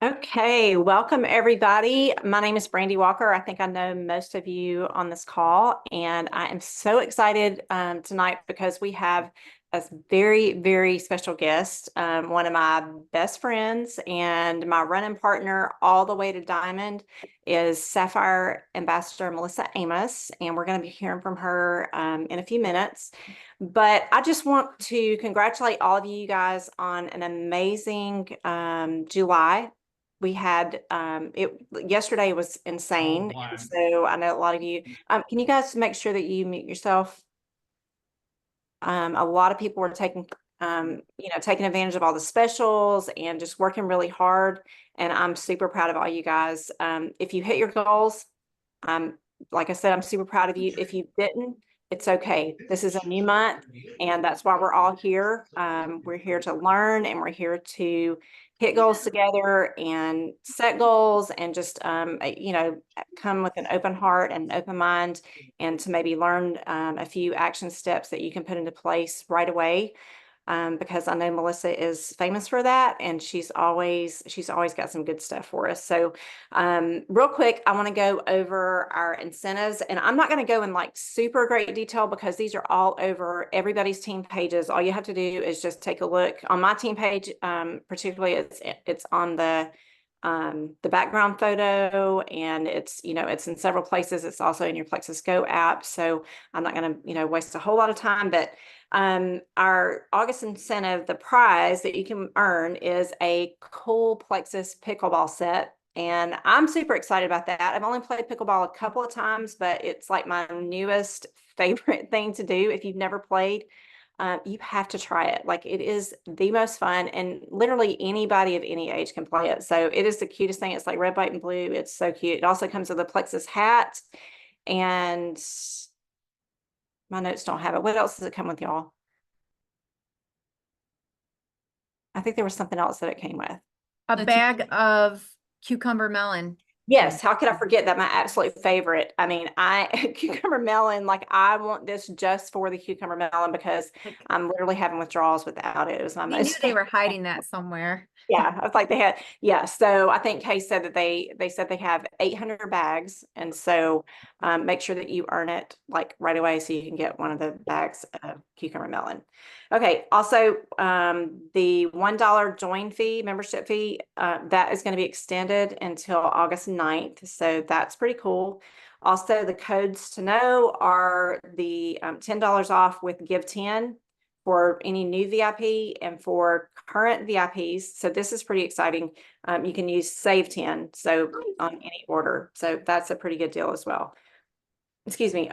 Okay, welcome everybody. My name is Brandy Walker. I think I know most of you on this call, and I am so excited tonight because we have a very, very special guest, one of my best friends and my running partner all the way to Diamond is Sapphire Ambassador Melissa Amos, and we're going to be hearing from her in a few minutes. But I just want to congratulate all of you guys on an amazing July. We had it yesterday was insane. And so I know a lot of you, can you guys make sure that you mute yourself? A lot of people are taking advantage of all the specials and just working really hard. And I'm super proud of all you guys. If you hit your goals, like I said, I'm super proud of you. If you didn't, it's okay. This is a new month, and that's why we're all here. We're here to learn, and we're here to hit goals together and set goals and just, come with an open heart and open mind and to maybe learn a few action steps that you can put into place right away. Because I know Melissa is famous for that, and she's always got some good stuff for us. So real quick, I want to go over our incentives, and I'm not going to go in like super great detail because these are all over everybody's team pages. All you have to do is just take a look on my team page. Particularly it's on the background photo, and it's in several places. It's also in your Plexus Go app. So I'm not going to, waste a whole lot of time, but our August incentive, the prize that you can earn is a cool Plexus pickleball set. And I'm super excited about that. I've only played pickleball a couple of times, but it's like my newest favorite thing to do. If you've never played, you have to try it. Like, it is the most fun, and literally anybody of any age can play it. So it is the cutest thing. It's like red, white, and blue. It's so cute. It also comes with a Plexus hat, and my notes don't have it. What else does it come with, y'all? I think there was something else that it came with. A bag of cucumber melon. Yes, how could I forget that? My absolute favorite. I mean, cucumber melon, like I want this just for the cucumber melon because I'm literally having withdrawals without it. It was my We knew most they were hiding that somewhere. Yeah, I was like they had, yeah. So I think Kay said that they said they have 800 bags, and so make sure that you earn it like right away so you can get one of the bags of cucumber melon. Okay. Also, the $1 join fee, membership fee, that is going to be extended until August 9th. So that's pretty cool. Also, the codes to know are the $10 off with Give 10 for any new VIP and for current VIPs. So this is pretty exciting. You can use Save 10 so on any order. So that's a pretty good deal as well. Excuse me.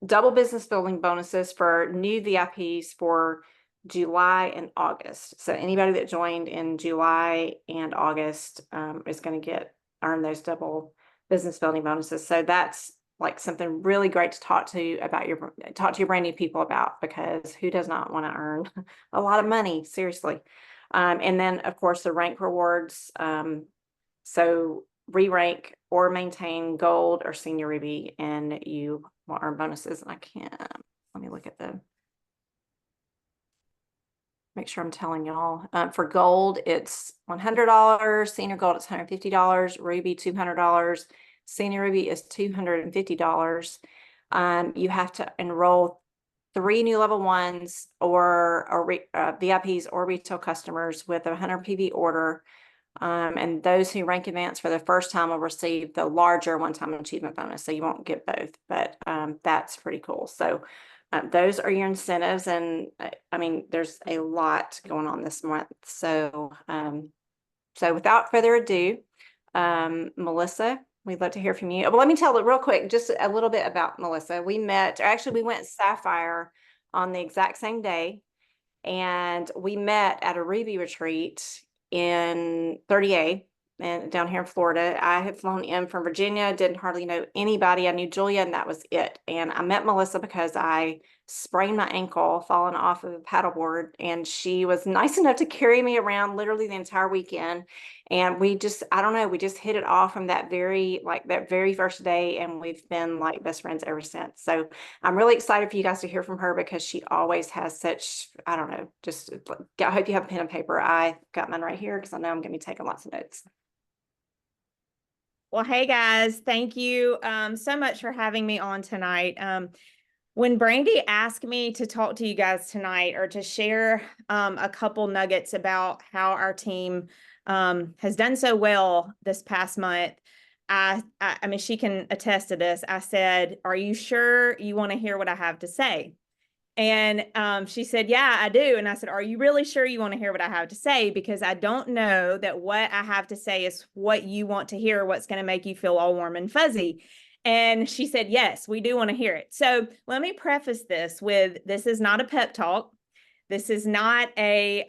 Double business building bonuses for new VIPs for July and August. So anybody that joined in July and August is going to earn those double business building bonuses. So that's like something really great to talk to your brand new people about, because who does not want to earn a lot of money, seriously. And then of course the rank rewards. So re-rank or maintain gold or senior ruby, and you will earn bonuses. And let me look at make sure I'm telling y'all. For gold, it's $100. Senior gold, it's $150. Ruby, $200. Senior ruby is $250. You have to enroll 3 new level 1s or VIPs or retail customers with a 100 PV order. And those who rank advance for the first time will receive the larger one-time achievement bonus. So you won't get both, but that's pretty cool. So those are your incentives. And I mean, there's a lot going on this month. So, so without further ado, Melissa, we'd love to hear from you. Well, let me tell it real quick, just a little bit about Melissa. We went Sapphire on the exact same day, and we met at a Ruby retreat in 30A and down here in Florida. I had flown in from Virginia, didn't hardly know anybody. I knew Julia, and that was it. And I met Melissa because I sprained my ankle falling off of a paddleboard, and she was nice enough to carry me around literally the entire weekend. And we just, I don't know, we just hit it off from that very first day, and we've been like best friends ever since. So I'm really excited for you guys to hear from her, because she always has such, I don't know, just, I hope you have a pen and paper. I got mine right here because I know I'm going to be taking lots of notes. Well, hey guys, thank you so much for having me on tonight. When Brandy asked me to talk to you guys tonight, or to share a couple nuggets about how our team has done so well this past month, I mean, she can attest to this. I said, "Are you sure you want to hear what I have to say?" And she said, "Yeah, I do." And I said, "Are you really sure you want to hear what I have to say? Because I don't know that what I have to say is what you want to hear, what's going to make you feel all warm and fuzzy." And she said, "Yes, we do want to hear it." So let me preface this with, this is not a pep talk. This is not a,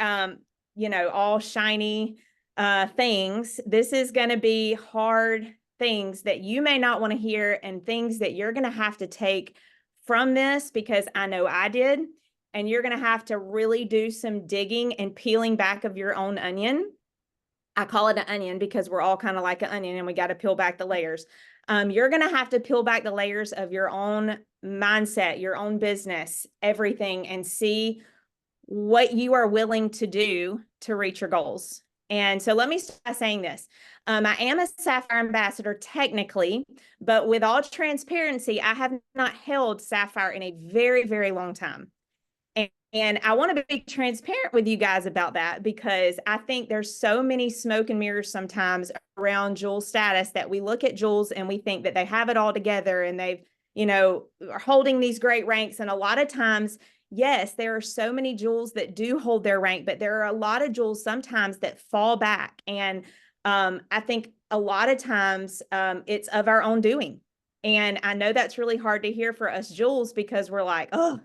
all shiny things. This is going to be hard things that you may not want to hear, and things that you're going to have to take from this, because I know I did. And you're going to have to really do some digging and peeling back of your own onion. I call it an onion because we're all kind of like an onion, and we got to peel back the layers. You're going to have to peel back the layers of your own mindset, your own business, everything, and see what you are willing to do to reach your goals. And so let me start by saying this. I am a Sapphire ambassador technically, but with all transparency, I have not held Sapphire in a very, very long time. And I want to be transparent with you guys about that, because I think there's so many smoke and mirrors sometimes around Jules' status, that we look at Jules and we think that they have it all together, and they've, are holding these great ranks. And a lot of times, yes, there are so many Jules that do hold their rank, but there are a lot of Jules sometimes that fall back. And I think a lot of times it's of our own doing. And I know that's really hard to hear for us Jules, because we're like, oh,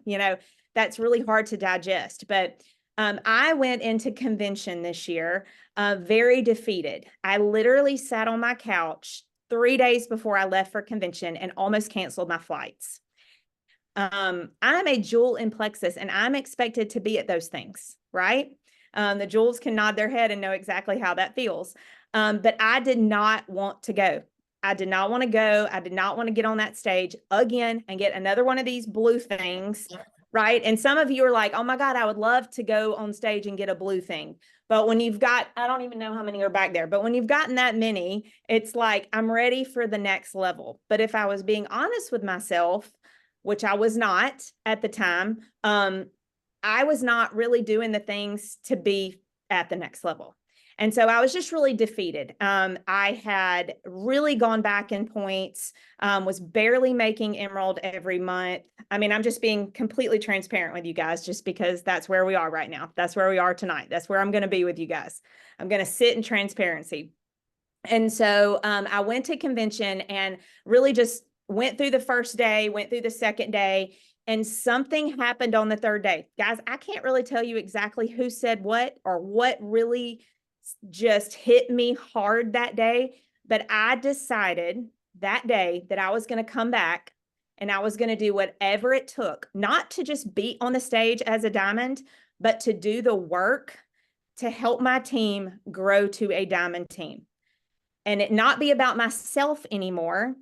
that's really hard to digest. But I went into convention this year very defeated. I literally sat on my couch 3 days before I left for convention and almost canceled my flights. I'm a jewel in plexus, and I'm expected to be at those things, right? The jewels can nod their head and know exactly how that feels. But I did not want to go. I did not want to go. I did not want to get on that stage again and get another one of these blue things, right? And some of you are like, "Oh my God, I would love to go on stage and get a blue thing." But when you've got, I don't even know how many are back there, but when you've gotten that many, it's like, I'm ready for the next level. But if I was being honest with myself, which I was not at the time, I was not really doing the things to be at the next level. And so I was just really defeated. I had really gone back in points, was barely making Emerald every month. I mean, I'm just being completely transparent with you guys, just because that's where we are right now. That's where we are tonight. That's where I'm going to be with you guys. I'm going to sit in transparency. And so I went to convention and really just went through the first day, went through the second day, and something happened on the third day. Guys, I can't really tell you exactly who said what, or what really just hit me hard that day, but I decided that day that I was going to come back, and I was going to do whatever it took, not to just be on the stage as a diamond, but to do the work to help my team grow to a diamond team. And it not be about myself anymore,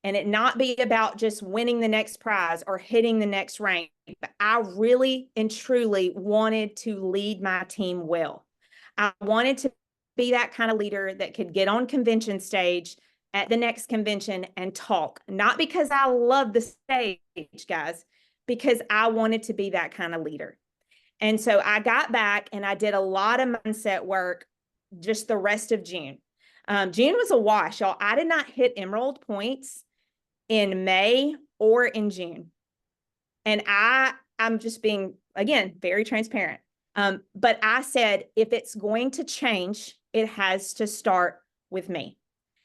and it not be about just winning the next prize or hitting the next rank. But I really and truly wanted to lead my team well. I wanted to be that kind of leader that could get on convention stage at the next convention and talk, not because I love the stage, guys, because I wanted to be that kind of leader. And so I got back and I did a lot of mindset work just the rest of June. June was a wash, y'all. I did not hit Emerald points in May or in June. And I'm just being, again, very transparent. But I said, if it's going to change, it has to start with me.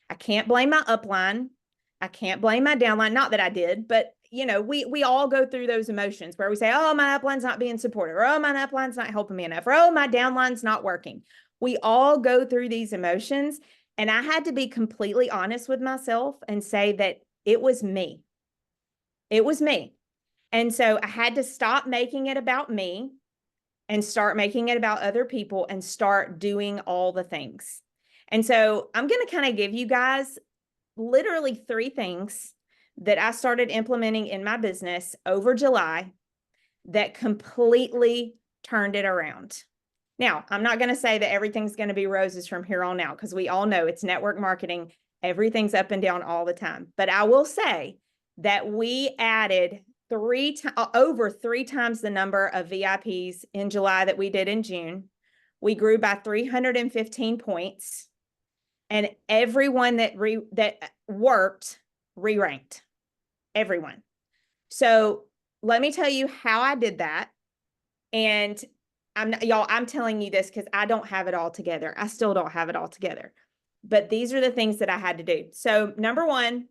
I can't blame my upline. I can't blame my downline. Not that I did, but we all go through those emotions where we say, "Oh, my upline's not being supportive," or "Oh, my upline's not helping me enough," or "Oh, my downline's not working." We all go through these emotions. And I had to be completely honest with myself and say that it was me. It was me. And so I had to stop making it about me and start making it about other people and start doing all the things. And so I'm going to kind of give you guys literally 3 things that I started implementing in my business over July that completely turned it around. Now, I'm not going to say that everything's going to be roses from here on out, because we all know it's network marketing. Everything's up and down all the time. But I will say that we added over 3 times the number of VIPs in July that we did in June. We grew by 315 points, and everyone that worked re-ranked. Everyone. So let me tell you how I did that. And I'm telling you this because I don't have it all together. I still don't have it all together. But these are the things that I had to do. So number 1,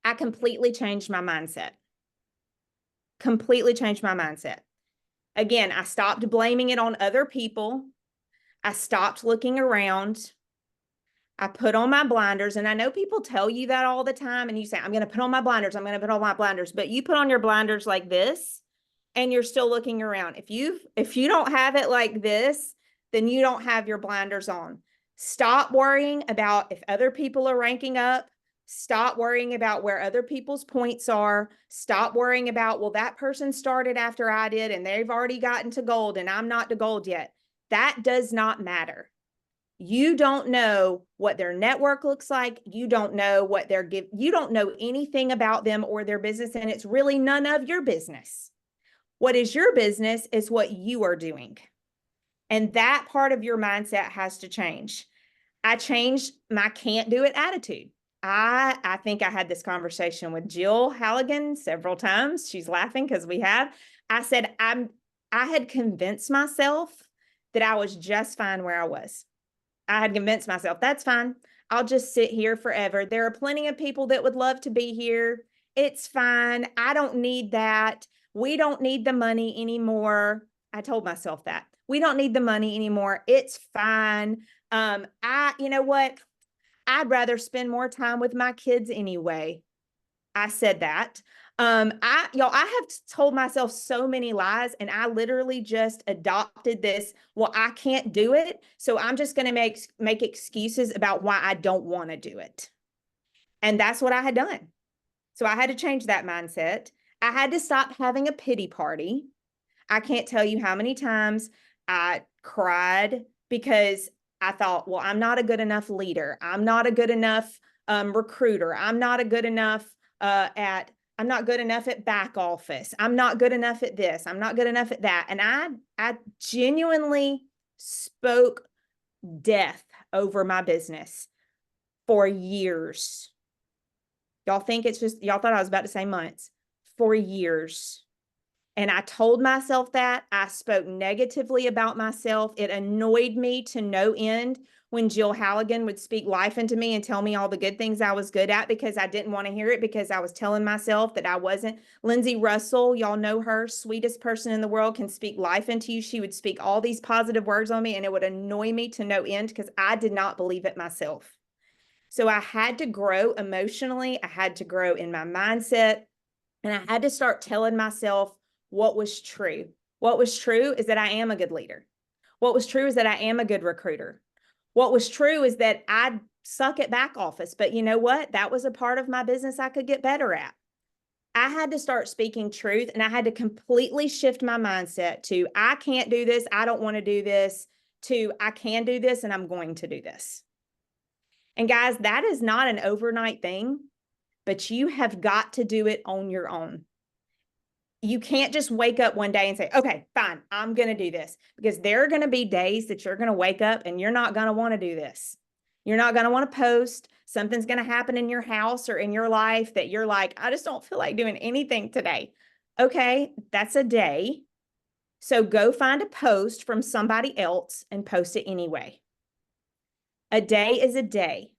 I completely changed my mindset. Completely changed my mindset. Again, I stopped blaming it on other people. I stopped looking around. I put on my blinders, and I know people tell you that all the time, and you say, I'm going to put on my blinders. I'm going to put on my blinders, but you put on your blinders like this and you're still looking around. If you don't have it like this, then you don't have your blinders on. Stop worrying about if other people are ranking up. Stop worrying about where other people's points are. Stop worrying about, well, that person started after I did and they've already gotten to gold and I'm not to gold yet. That does not matter. You don't know what their network looks like. You don't know what you don't know anything about them or their business, and it's really none of your business. What is your business is what you are doing. And that part of your mindset has to change. I changed my can't do it attitude. I think I had this conversation with Jill Halligan several times. She's laughing because we have. I said, I had convinced myself that I was just fine where I was. I had convinced myself, that's fine. I'll just sit here forever. There are plenty of people that would love to be here. It's fine. I don't need that. We don't need the money anymore. I told myself that. We don't need the money anymore. It's fine. You know what? I'd rather spend more time with my kids anyway. I said that. I have told myself so many lies, and I literally just adopted this. Well, I can't do it, so I'm just going to make excuses about why I don't want to do it. And that's what I had done. So I had to change that mindset. I had to stop having a pity party. I can't tell you how many times I cried because I thought, well, I'm not a good enough leader. I'm not a good enough recruiter. I'm not good enough at back office. I'm not good enough at this. I'm not good enough at that. And I genuinely spoke death over my business for years. Y'all thought I was about to say months. For years. And I told myself that. I spoke negatively about myself. It annoyed me to no end when Jill Halligan would speak life into me and tell me all the good things I was good at, because I didn't want to hear it, because I was telling myself that I wasn't. Lindsay Russell, y'all know her, sweetest person in the world, can speak life into you. She would speak all these positive words on me, and it would annoy me to no end because I did not believe it myself. So I had to grow emotionally. I had to grow in my mindset, and I had to start telling myself what was true. What was true is that I am a good leader. What was true is that I am a good recruiter. What was true is that I suck at back office, but you know what? That was a part of my business I could get better at. I had to start speaking truth, and I had to completely shift my mindset to I can't do this, I don't want to do this, to I can do this and I'm going to do this. And guys, that is not an overnight thing, but you have got to do it on your own. You can't just wake up one day and say, okay, fine, I'm going to do this, because there are going to be days that you're going to wake up and you're not going to want to do this. You're not going to want to post. Something's going to happen in your house or in your life that you're like, I just don't feel like doing anything today. Okay, that's a day. So go find a post from somebody else and post it anyway. A day is a day.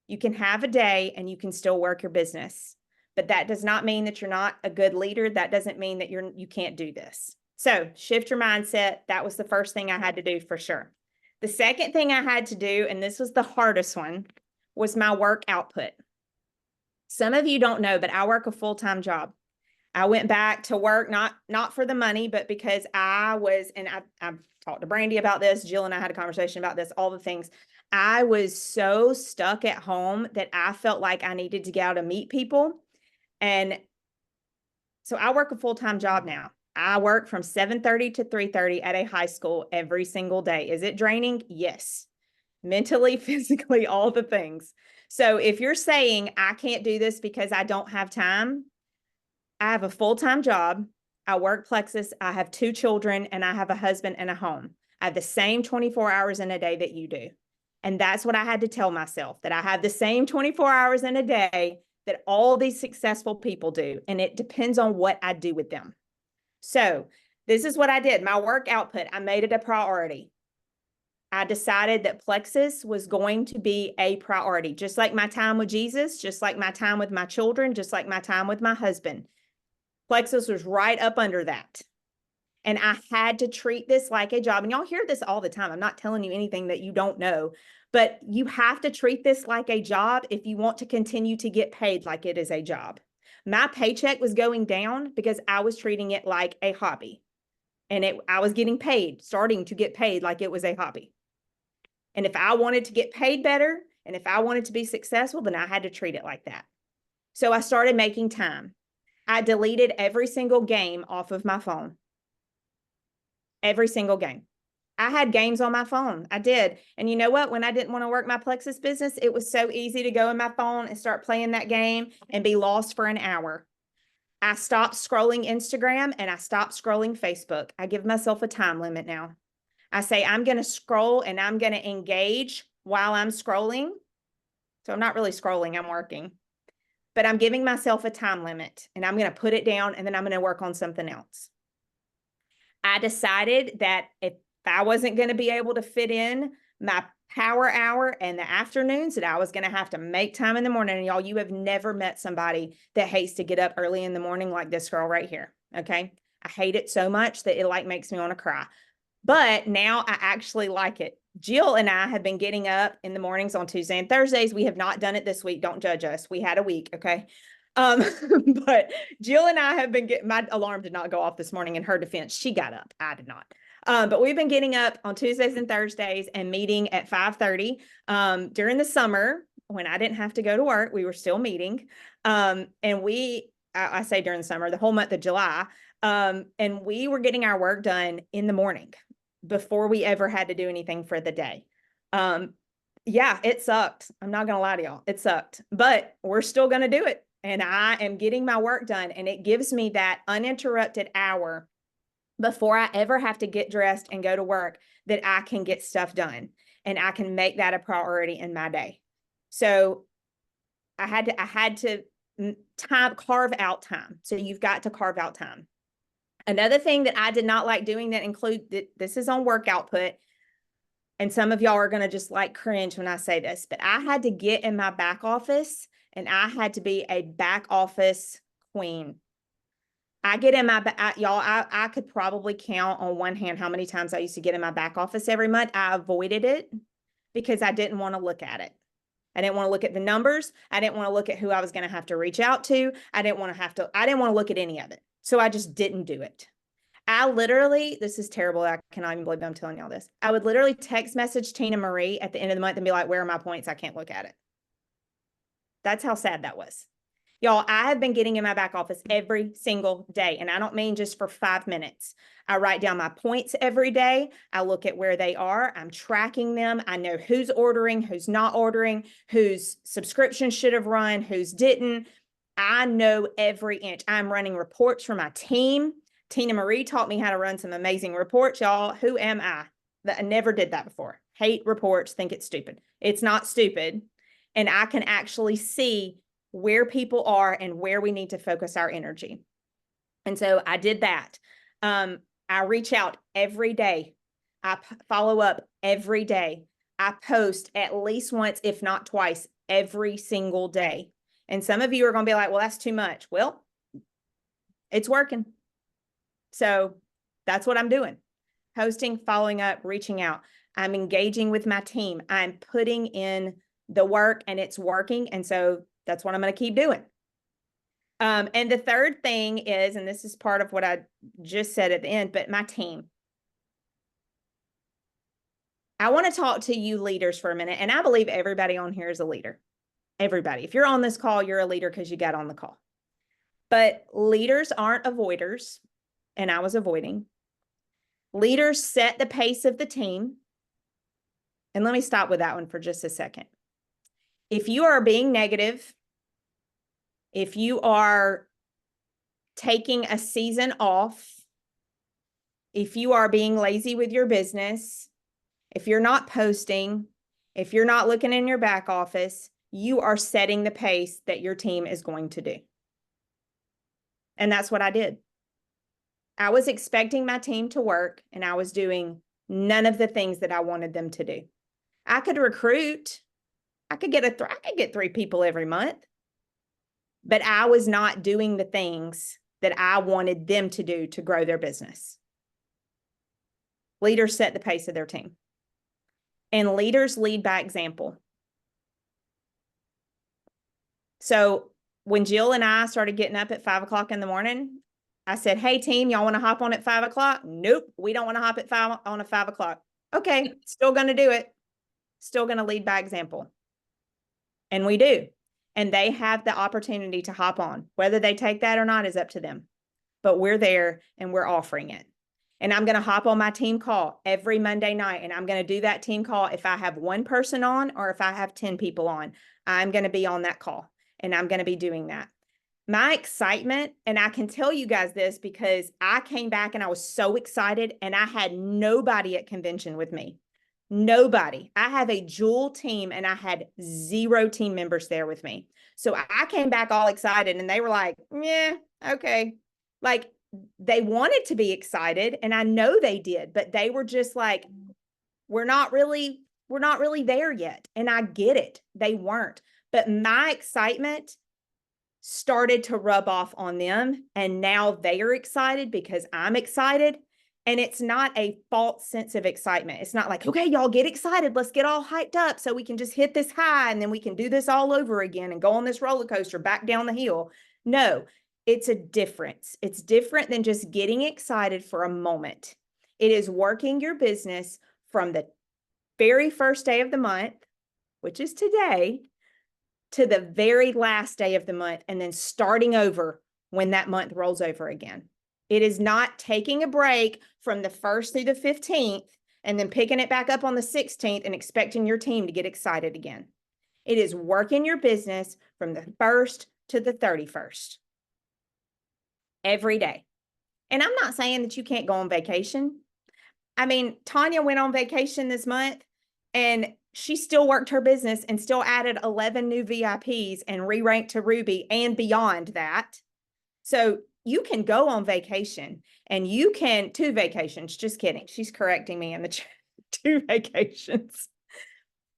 You can have a day and you can still work your business. But that does not mean that you're not a good leader. That doesn't mean that you can't do this. So shift your mindset. That was the first thing I had to do for sure. The second thing I had to do, and this was the hardest one, was my work output. Some of you don't know, but I work a full-time job. I went back to work, not for the money, but because I was, and I've talked to Brandy about this. Jill and I had a conversation about this, all the things. I was so stuck at home that I felt like I needed to get out and meet people. And so I work a full-time job now. I work from 7:30 to 3:30 at a high school every single day. Is it draining? Yes. Mentally, physically, all the things. So if you're saying I can't do this because I don't have time, I have a full-time job. I work Plexus. I have 2 children and I have a husband and a home. I have the same 24 hours in a day that you do. And that's what I had to tell myself, that I have the same 24 hours in a day that all these successful people do. And it depends on what I do with them. So this is what I did. My work output, I made it a priority. I decided that Plexus was going to be a priority, just like my time with Jesus, just like my time with my children, just like my time with my husband. Plexus was right up under that. And I had to treat this like a job. And y'all hear this all the time. I'm not telling you anything that you don't know, but you have to treat this like a job if you want to continue to get paid like it is a job. My paycheck was going down because I was treating it like a hobby. And I was getting paid, starting to get paid like it was a hobby. And if I wanted to get paid better, and if I wanted to be successful, then I had to treat it like that. So I started making time. I deleted every single game off of my phone. Every single game. I had games on my phone. I did. And you know what? When I didn't want to work my Plexus business, it was so easy to go in my phone and start playing that game and be lost for an hour. I stopped scrolling Instagram and I stopped scrolling Facebook. I give myself a time limit now. I say I'm going to scroll and I'm going to engage while I'm scrolling. So I'm not really scrolling, I'm working. But I'm giving myself a time limit and I'm going to put it down and then I'm going to work on something else. I decided that if I wasn't going to be able to fit in my power hour and the afternoons, that I was going to have to make time in the morning. And y'all, you have never met somebody that hates to get up early in the morning like this girl right here. Okay. I hate it so much that it like makes me want to cry. But now I actually like it. Jill and I have been getting up in the mornings on Tuesday and Thursdays. We have not done it this week. Don't judge us. We had a week. Okay. But Jill and I have been getting, my alarm did not go off this morning in her defense. She got up. I did not. But we've been getting up on Tuesdays and Thursdays and meeting at 5:30. During the summer, when I didn't have to go to work, we were still meeting. And I say during the summer, the whole month of July. And we were getting our work done in the morning before we ever had to do anything for the day. Yeah, it sucked. I'm not going to lie to y'all. It sucked, but we're still going to do it. And I am getting my work done. And it gives me that uninterrupted hour before I ever have to get dressed and go to work that I can get stuff done. And I can make that a priority in my day. So I had to carve out time. So you've got to carve out time. Another thing that I did not like doing that this is on work output. And some of y'all are going to just like cringe when I say this, but I had to get in my back office and I had to be a back office queen. I get in my y'all, I could probably count on one hand how many times I used to get in my back office every month. I avoided it because I didn't want to look at it. I didn't want to look at the numbers. I didn't want to look at who I was going to have to reach out to. I didn't want to look at any of it. So I just didn't do it. I literally, this is terrible. I cannot even believe I'm telling y'all this. I would literally text message Tina Marie at the end of the month and be like, where are my points? I can't look at it. That's how sad that was. Y'all, I have been getting in my back office every single day. And I don't mean just for 5 minutes. I write down my points every day. I look at where they are. I'm tracking them. I know who's ordering, who's not ordering, whose subscription should have run, whose didn't. I know every inch. I'm running reports for my team. Tina Marie taught me how to run some amazing reports, y'all. Who am I? I never did that before. Hate reports, think it's stupid. It's not stupid. And I can actually see where people are and where we need to focus our energy. And so I did that. I reach out every day. I follow up every day. I post at least once, if not twice, every single day. And some of you are going to be like, well, that's too much. Well, it's working. So that's what I'm doing. Posting, following up, reaching out. I'm engaging with my team. I'm putting in the work and it's working. And so that's what I'm going to keep doing. And the third thing is, and this is part of what I just said at the end, but my team. I want to talk to you leaders for a minute. And I believe everybody on here is a leader. Everybody. If you're on this call, you're a leader because you got on the call. But leaders aren't avoiders. And I was avoiding. Leaders set the pace of the team. And let me stop with that one for just a second. If you are being negative, if you are taking a season off, if you are being lazy with your business, if you're not posting, if you're not looking in your back office, you are setting the pace that your team is going to do. And that's what I did. I was expecting my team to work, and I was doing none of the things that I wanted them to do. I could recruit. I could get 3 people every month. But I was not doing the things that I wanted them to do to grow their business. Leaders set the pace of their team. And leaders lead by example. So when Jill and I started getting up at 5 o'clock in the morning, I said, hey, team, y'all want to hop on at 5 o'clock? Nope, we don't want to hop at 5 o'clock. Okay, still going to do it. Still going to lead by example. And we do. And they have the opportunity to hop on. Whether they take that or not is up to them. But we're there and we're offering it. And I'm going to hop on my team call every Monday night. And I'm going to do that team call if I have 1 person on or if I have 10 people on. I'm going to be on that call. And I'm going to be doing that. My excitement, and I can tell you guys this because I came back and I was so excited and I had nobody at convention with me. Nobody. I have a jewel team and I had 0 team members there with me. So I came back all excited and they were like, yeah, okay. Like they wanted to be excited and I know they did, but they were just like, we're not really there yet. And I get it. They weren't. But my excitement started to rub off on them. And now they are excited because I'm excited. And it's not a false sense of excitement. It's not like, okay, y'all get excited. Let's get all hyped up so we can just hit this high and then we can do this all over again and go on this roller coaster back down the hill. No, it's a difference. It's different than just getting excited for a moment. It is working your business from the very first day of the month, which is today, to the very last day of the month and then starting over when that month rolls over again. It is not taking a break from the 1st through the 15th and then picking it back up on the 16th and expecting your team to get excited again. It is working your business from the 1st to the 31st every day. And I'm not saying that you can't go on vacation. I mean, Tanya went on vacation this month and she still worked her business and still added 11 new VIPs and re-ranked to Ruby and beyond that. So you can go on vacation and you can 2 vacations. Just kidding. She's correcting me in the chat. 2 vacations.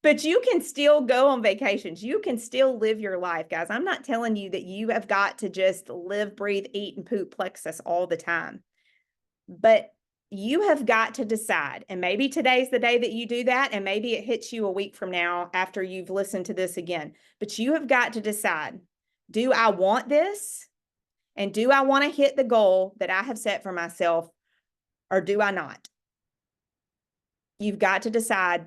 But you can still go on vacations. You can still live your life, guys. I'm not telling you that you have got to just live, breathe, eat, and poop plexus all the time. But you have got to decide, and maybe today's the day that you do that, and maybe it hits you a week from now after you've listened to this again. But you have got to decide, do I want this? And do I want to hit the goal that I have set for myself, or do I not? You've got to decide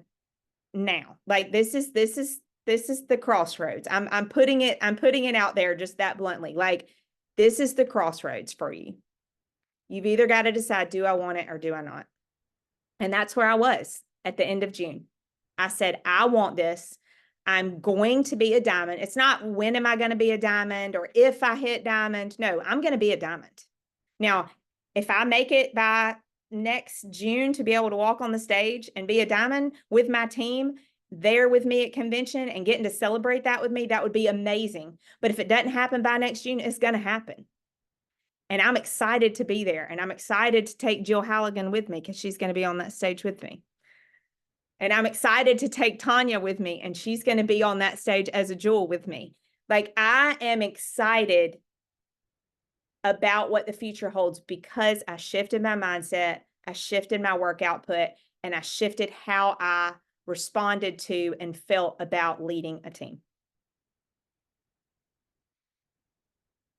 now. Like this is the crossroads. I'm putting it out there just that bluntly. Like this is the crossroads for you. You've either got to decide, do I want it or do I not? And that's where I was at the end of June. I said, I want this. I'm going to be a diamond. It's not when am I going to be a diamond or if I hit diamond. No, I'm going to be a diamond. Now, if I make it by next June to be able to walk on the stage and be a diamond with my team there with me at convention and getting to celebrate that with me, that would be amazing. But if it doesn't happen by next June, it's going to happen. And I'm excited to be there. And I'm excited to take Jill Halligan with me because she's going to be on that stage with me. And I'm excited to take Tanya with me and she's going to be on that stage as a jewel with me. Like I am excited about what the future holds because I shifted my mindset, I shifted my work output, and I shifted how I responded to and felt about leading a team.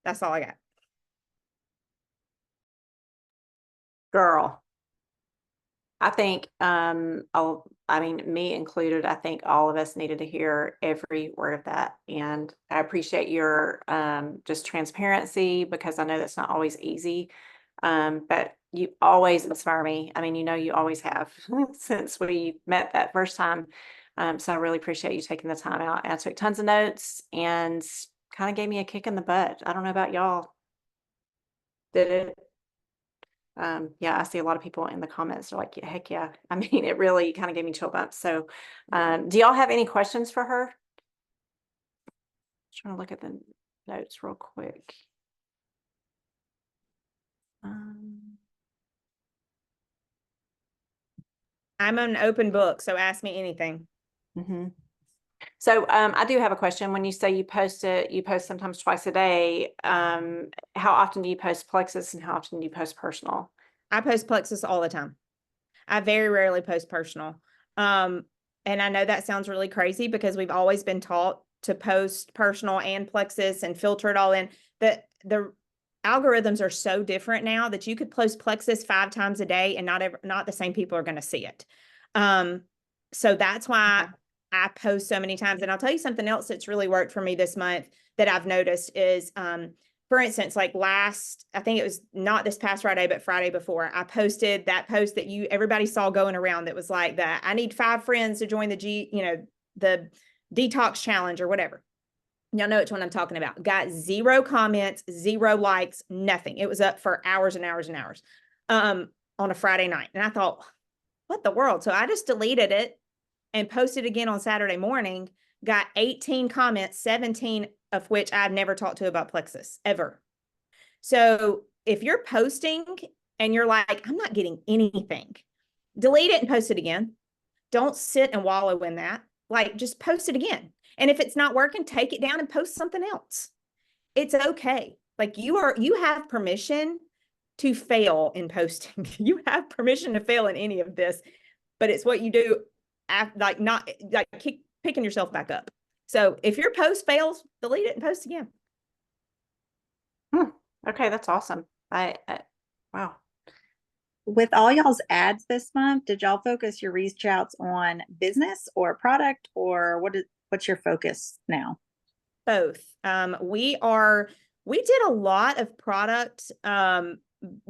That's all I got. Girl, I think, I mean, me included, I think all of us needed to hear every word of that. And I appreciate your, just transparency, because I know that's not always easy. But you always inspire me. I mean, you always have since we met that first time. So I really appreciate you taking the time out. And I took tons of notes and kind of gave me a kick in the butt. I don't know about y'all. Did it? Yeah, I see a lot of people in the comments are like, yeah, heck yeah. I mean, it really kind of gave me chill bumps. So, do y'all have any questions for her? Trying to look at the notes real quick. I'm an open book, so ask me anything. Mhm. So, I do have a question. When you say you post sometimes twice a day, how often do you post Plexus and how often do you post personal? I post Plexus all the time. I very rarely post personal. And I know that sounds really crazy because we've always been taught to post personal and Plexus and filter it all in. The algorithms are so different now that you could post Plexus 5 times a day and not the same people are going to see it. So that's why I post so many times. And I'll tell you something else that's really worked for me this month that I've noticed is, for instance, like I think it was not this past Friday, but Friday before, I posted that post that everybody saw going around that was like that. I need 5 friends to join the detox challenge or whatever. Y'all know which one I'm talking about. Got 0 comments, 0 likes, nothing. It was up for hours and hours and hours, on a Friday night. And I thought, what the world? So I just deleted it and posted again on Saturday morning, got 18 comments, 17 of which I've never talked to about Plexus ever. So if you're posting and you're like, I'm not getting anything, delete it and post it again. Don't sit and wallow in that. Like, just post it again. And if it's not working, take it down and post something else. It's okay. Like, you have permission to fail in posting. You have permission to fail in any of this, but it's what you do after, not like keep picking yourself back up. So if your post fails, delete it and post again. Okay, that's awesome. Wow. With all y'all's ads this month, did y'all focus your reach outs on business or product, or what's your focus now? Both. We did a lot of product,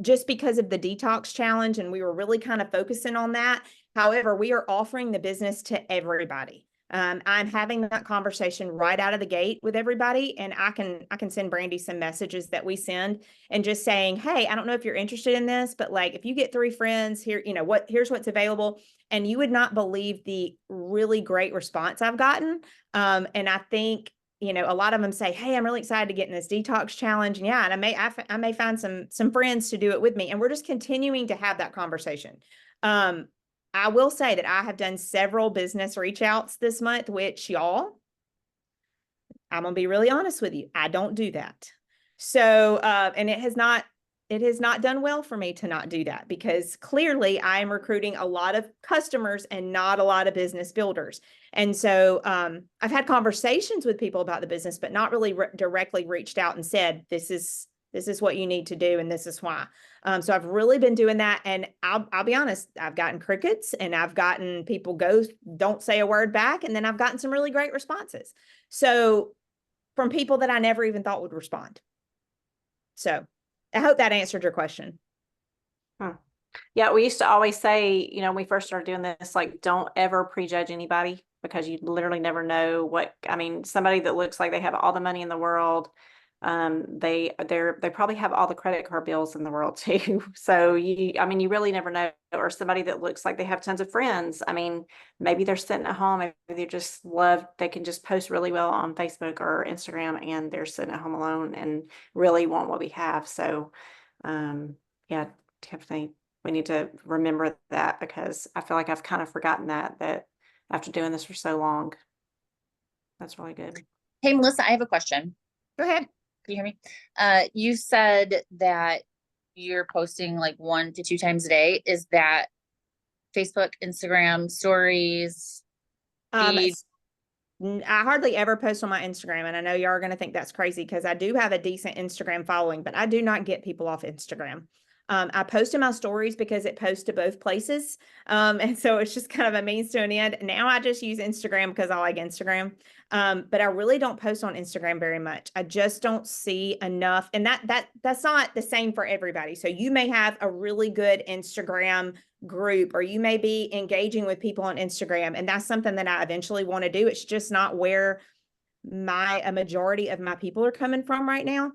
just because of the detox challenge, and we were really kind of focusing on that. However, we are offering the business to everybody. I'm having that conversation right out of the gate with everybody, and I can send Brandy some messages that we send and just saying, hey, I don't know if you're interested in this, but like, if you get 3 friends here, here's what's available. And you would not believe the really great response I've gotten. And I think, a lot of them say, hey, I'm really excited to get in this detox challenge. And yeah, and I may find some friends to do it with me. And we're just continuing to have that conversation. I will say that I have done several business reach outs this month, which I'm going to be really honest with you. I don't do that. So, and it has not done well for me to not do that, because clearly I am recruiting a lot of customers and not a lot of business builders. And so, I've had conversations with people about the business, but not really directly reached out and said, this is what you need to do, and this is why. So I've really been doing that, and I'll be honest, I've gotten crickets, and I've gotten people don't say a word back, and then I've gotten some really great responses. So from people that I never even thought would respond. So I hope that answered your question. Yeah, we used to always say, when we first started doing this, like, don't ever prejudge anybody, because you literally never know somebody that looks like they have all the money in the world, they probably have all the credit card bills in the world too. So you really never know. Or somebody that looks like they have tons of friends. Maybe they're sitting at home, maybe they can just post really well on Facebook or Instagram, and they're sitting at home alone and really want what we have. So, yeah, definitely we need to remember that, because I feel like I've kind of forgotten that after doing this for so long. That's really good. Hey, Melissa, I have a question. Go ahead. Can you hear me? You said that you're posting like 1 to 2 times a day. Is that Facebook, Instagram, stories? I hardly ever post on my Instagram, and I know y'all are going to think that's crazy because I do have a decent Instagram following, but I do not get people off Instagram. I post in my stories because it posts to both places. And so it's just kind of a means to an end. Now I just use Instagram because I like Instagram. But I really don't post on Instagram very much. I just don't see enough. And that's not the same for everybody. So you may have a really good Instagram group, or you may be engaging with people on Instagram. And that's something that I eventually want to do. It's just not where a majority of my people are coming from right now.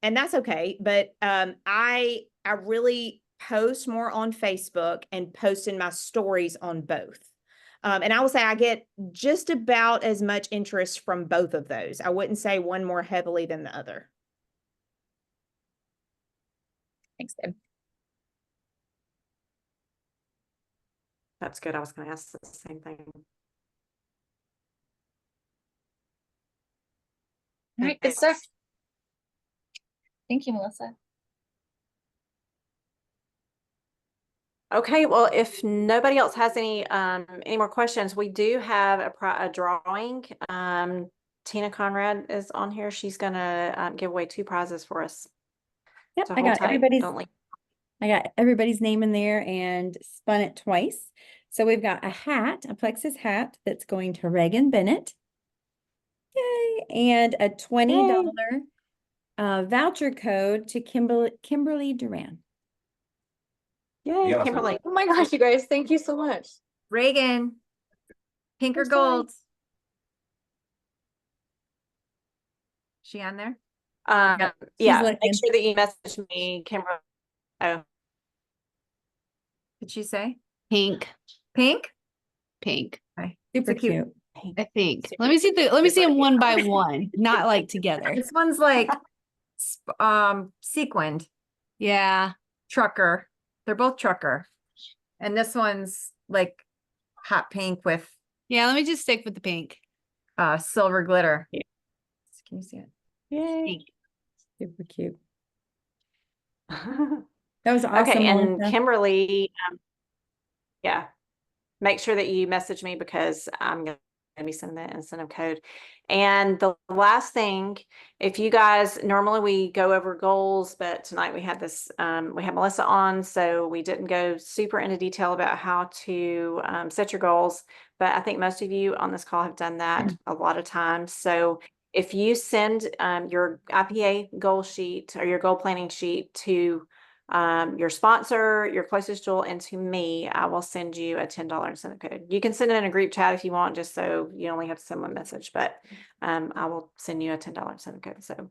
And that's okay. But I really post more on Facebook and post in my stories on both. And I will say I get just about as much interest from both of those. I wouldn't say one more heavily than the other. Thanks, babe. That's good. I was going to ask the same thing. All right, good stuff. Thank you, Melissa. Okay, well, if nobody else has any more questions, we do have a drawing. Tina Conrad is on here. She's gonna give away 2 prizes for us. Yep, So I hold got tight, everybody's don't leave. I got everybody's name in there and spun it twice. So we've got a hat, a Plexus hat that's going to Reagan Bennett. Yay! And a $20 voucher code to Kimberly Duran. Yay, Yeah. Kimberly. Oh my gosh, you guys, thank you so much. Reagan, pink or Where's Joy? gold? She on there? Yeah, She's make looking. sure that you message me, Kimberly. Oh, Did she say? Pink, Pink? pink, Super cute. cute. I think. Super Let me see let me see super them one by one, not like together. This one's like sequined Yeah. trucker. They're both trucker. And this one's like hot pink with Yeah, let me just stick with the pink. silver glitter. Yeah. Can you see it? Yay. Pink. Super cute. That was awesome. Okay, and Melissa. Kimberly, yeah, make sure that you message me because I'm going to be sending the incentive code. And the last thing, if you guys, normally we go over goals, but tonight we had this, we had Melissa on, so we didn't go super into detail about how to set your goals. But I think most of you on this call have done that a lot of times. So if you send your IPA goal sheet or your goal planning sheet to your sponsor, your closest jewel, and to me, I will send you a $10 incentive code. You can send it in a group chat if you want, just so you only have to send one message, but I will send you a $10 incentive code. So,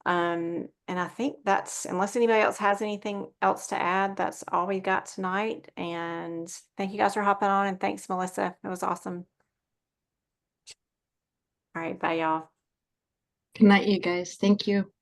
and I think that's, unless anybody else has anything else to add, that's all we got tonight. And thank you guys for hopping on, and thanks, Melissa. It was awesome. All right, bye, y'all. Good night, you guys. Thank you.